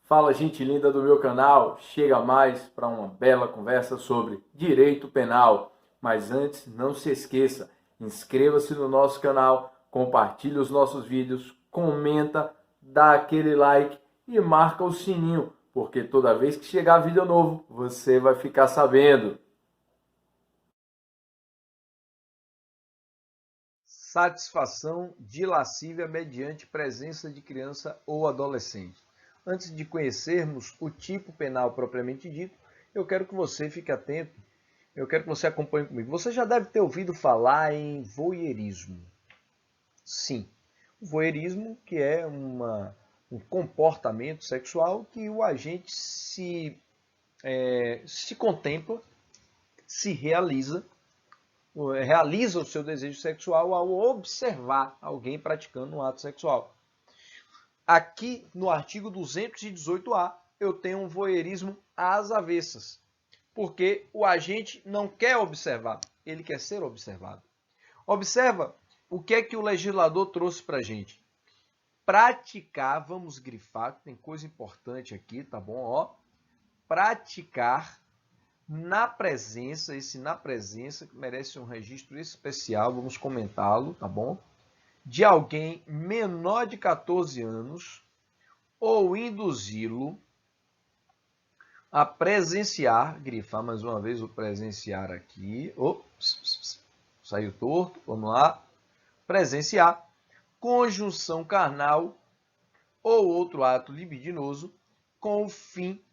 Fala, gente linda do meu canal, chega mais para uma bela conversa sobre direito penal. Mas antes, não se esqueça, inscreva-se no nosso canal, compartilhe os nossos vídeos, comenta, dá aquele like e marca o sininho, porque toda vez que chegar vídeo novo, você vai ficar sabendo. Satisfação de lascívia mediante presença de criança ou adolescente. Antes de conhecermos o tipo penal propriamente dito, eu quero que você fique atento, eu quero que você acompanhe comigo. Você já deve ter ouvido falar em voyeurismo. Sim, o voyeurismo, que é um comportamento sexual que o agente se contempla, se realiza o seu desejo sexual ao observar alguém praticando um ato sexual. Aqui no artigo 218A, eu tenho um voyeurismo às avessas, porque o agente não quer observar, ele quer ser observado. Observa o que é que o legislador trouxe para a gente. Praticar, vamos grifar, tem coisa importante aqui, tá bom? Ó, praticar na presença, esse na presença merece um registro especial, vamos comentá-lo, tá bom? De alguém menor de 14 anos ou induzi-lo a presenciar, grifar mais uma vez o presenciar aqui, ops, saiu torto, vamos lá, presenciar, conjunção carnal ou outro ato libidinoso com o fim,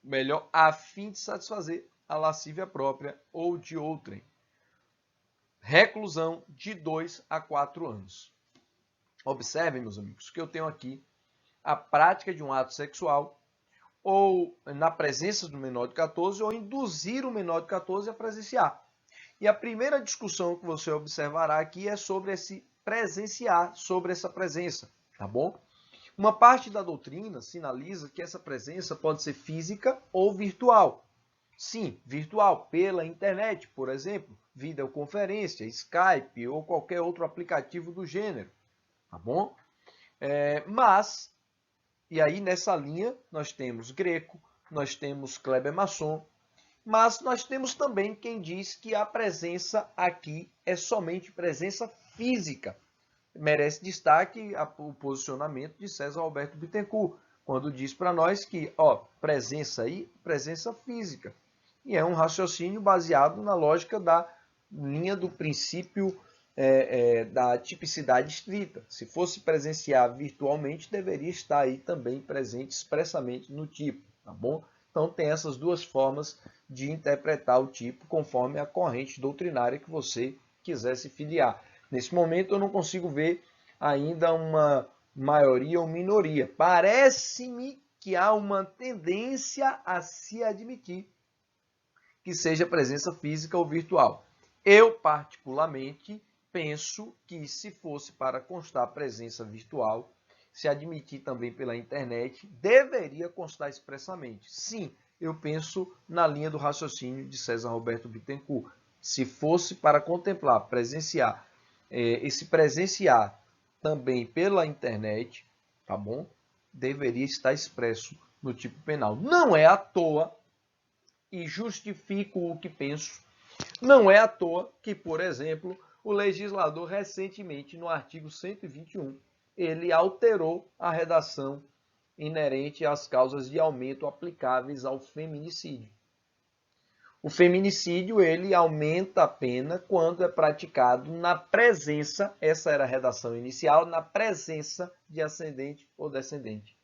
melhor, a fim de satisfazer a lascívia própria ou de outrem. Reclusão de 2 a 4 anos. Observem, meus amigos, que eu tenho aqui a prática de um ato sexual ou na presença do menor de 14 ou induzir o menor de 14 a presenciar. E a primeira discussão que você observará aqui é sobre esse presenciar, sobre essa presença, tá bom? Uma parte da doutrina sinaliza que essa presença pode ser física ou virtual. Sim, virtual, pela internet, por exemplo, videoconferência, Skype ou qualquer outro aplicativo do gênero, tá bom? Mas, e aí nessa linha, nós temos Greco, nós temos Kleber Masson, mas nós temos também quem diz que a presença aqui é somente presença física. Merece destaque o posicionamento de César Alberto Bittencourt, quando diz para nós que, ó, presença aí, presença física. E é um raciocínio baseado na lógica da linha do princípio da tipicidade estrita. Se fosse presenciar virtualmente, deveria estar aí também presente expressamente no tipo, tá bom? Então tem essas duas formas de interpretar o tipo conforme a corrente doutrinária que você quiser se filiar. Nesse momento eu não consigo ver ainda uma maioria ou minoria. Parece-me que há uma tendência a se admitir que seja presença física ou virtual. Eu, particularmente, penso que se fosse para constar presença virtual, se admitir também pela internet, deveria constar expressamente. Sim, eu penso na linha do raciocínio de César Roberto Bittencourt. Se fosse para contemplar, presenciar, esse presenciar também pela internet, tá bom? Deveria estar expresso no tipo penal. Não é à toa, e justifico o que penso, não é à toa que, por exemplo, o legislador recentemente, no artigo 121, ele alterou a redação inerente às causas de aumento aplicáveis ao feminicídio. O feminicídio, ele aumenta a pena quando é praticado na presença, essa era a redação inicial, na presença de ascendente ou descendente.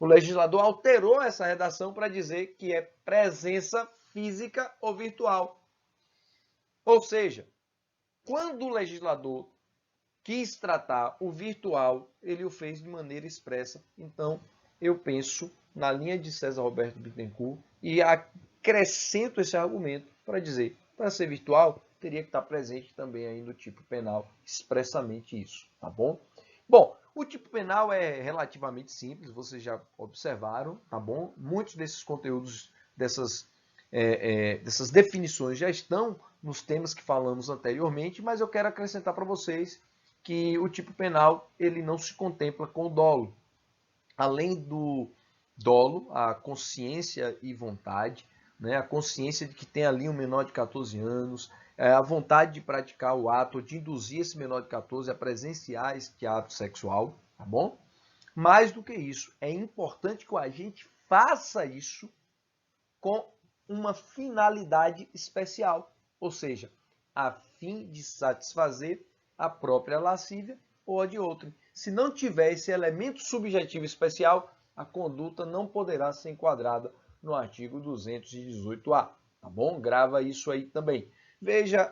O legislador alterou essa redação para dizer que é presença física ou virtual. Ou seja, quando o legislador quis tratar o virtual, ele o fez de maneira expressa. Então, eu penso na linha de César Roberto Bittencourt e acrescento esse argumento para dizer, para ser virtual, teria que estar presente também aí no tipo penal, expressamente isso, tá bom? Bom, o tipo penal é relativamente simples, vocês já observaram, tá bom? Muitos desses conteúdos, dessas definições já estão nos temas que falamos anteriormente, mas eu quero acrescentar para vocês que o tipo penal ele não se contempla com o dolo. além do dolo, a consciência e vontade, né? A consciência de que tem ali um menor de 14 anos, a vontade de praticar o ato, de induzir esse menor de 14 a presenciar esse ato sexual, tá bom? Mais do que isso, é importante que o agente faça isso com uma finalidade especial, ou seja, a fim de satisfazer a própria lascívia ou a de outrem. Se não tiver esse elemento subjetivo especial, a conduta não poderá ser enquadrada no artigo 218-A, tá bom? Grava isso aí também. Veja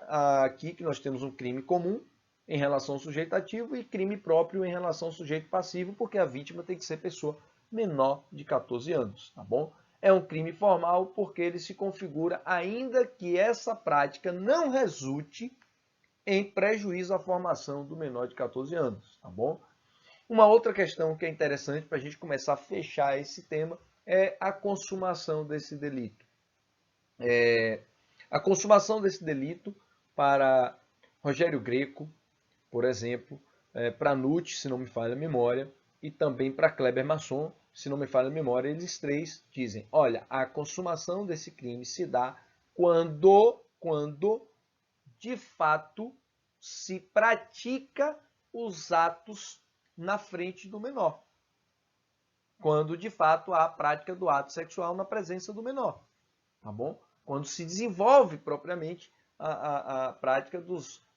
aqui que nós temos um crime comum em relação ao sujeito ativo e crime próprio em relação ao sujeito passivo, porque a vítima tem que ser pessoa menor de 14 anos, tá bom? É um crime formal porque ele se configura ainda que essa prática não resulte em prejuízo à formação do menor de 14 anos, tá bom? Uma outra questão que é interessante para a gente começar a fechar esse tema é a consumação desse delito. A consumação desse delito para Rogério Greco, por exemplo, para Nutt, se não me falha a memória, e também para Kleber Masson, se não me falha a memória, eles três dizem, olha, a consumação desse crime se dá quando de fato se pratica os atos na frente do menor. Quando de fato há a prática do ato sexual na presença do menor, tá bom? Quando se desenvolve propriamente a prática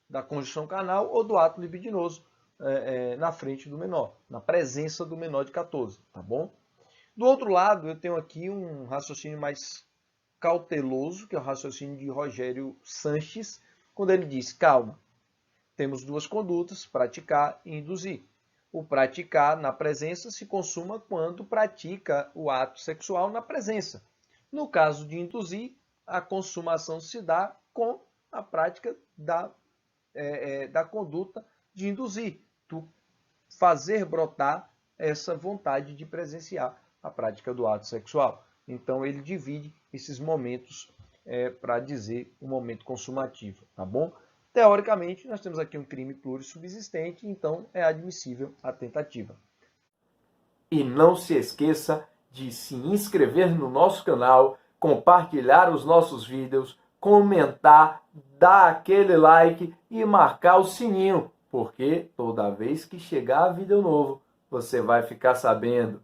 da conjunção carnal ou do ato libidinoso na frente do menor, na presença do menor de 14, tá bom? Do outro lado, eu tenho aqui um raciocínio mais cauteloso, que é o raciocínio de Rogério Sanches, quando ele diz, calma, temos duas condutas, praticar e induzir. O praticar na presença se consuma quando pratica o ato sexual na presença. No caso de induzir, a consumação se dá com a prática da conduta de induzir, tu fazer brotar essa vontade de presenciar a prática do ato sexual. Então ele divide esses momentos para dizer o momento consumativo, tá bom? Teoricamente, nós temos aqui um crime plurissubsistente, então é admissível a tentativa. E não se esqueça de se inscrever no nosso canal, compartilhar os nossos vídeos, comentar, dar aquele like e marcar o sininho, porque toda vez que chegar vídeo novo, você vai ficar sabendo.